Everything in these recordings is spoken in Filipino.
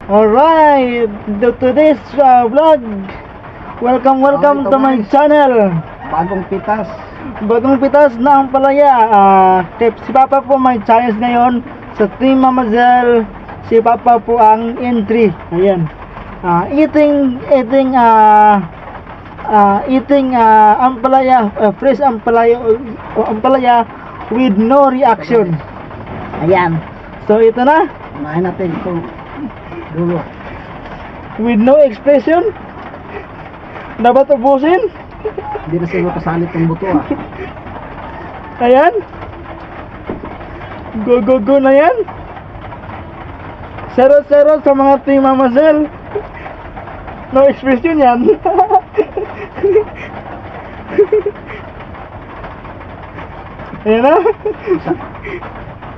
Alright, today's vlog. Welcome to my channel. Bagong pitas. Bagong pitas na ang palaya. Si Papa po may challenge ngayon sa Team Mamazel. Si Papa po ang entry. Ayan. Eating ampalaya, fresh ampalaya with no reaction. Ayan. So ito na. Kumain natin ito. Dulo. With no expression. Dapat ubusin. Hindi na siguro kasalit ng buto ah. Ayan. Go na yan. 0-0 sa mga Team Mamazel. No expression yan. Ayan na.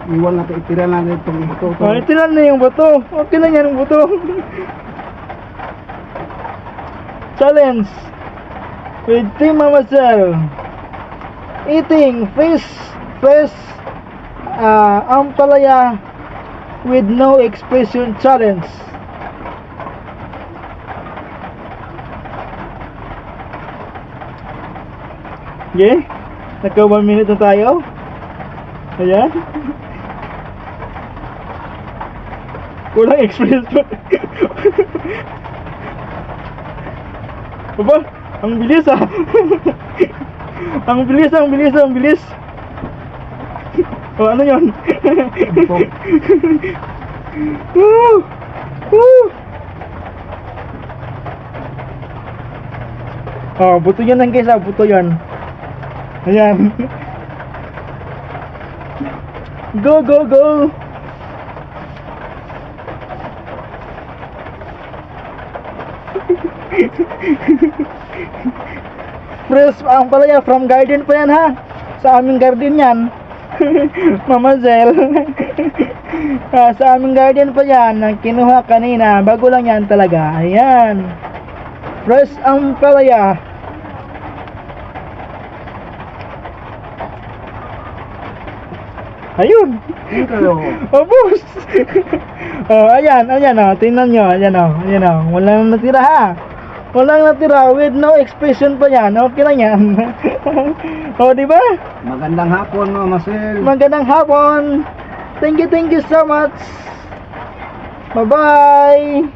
Iwan natin, itira natin itong buto. Itinan na yung buto. Okay lang yan yung buto. Challenge with Team Mamazel. Eating fresh ampalaya with no expression challenge. Okay? Naka 1 minute na tayo. Ayan. Kulang expression. Aba, ang bilis ah. ang bilis. Oh, ano yun? Woo! Oh, buto yan lang guys, buto yan. Ayan. Go! Fresh ang palaya from garden pa yan ha. Sa aming garden yan. Mamazel. Sa aming garden pa yan. Kinuha kanina. Bago lang yan talaga. Ayan. Fresh ang palaya. Ayun. Obos. Oh, ayan oh. Tingnan nyo. Ayan oh. Walang natira ha. Walang natira with no expression pa yan. Okay lang yan. Oh, di ba? Magandang hapon mga Masel. Magandang hapon. Thank you so much. Bye-bye.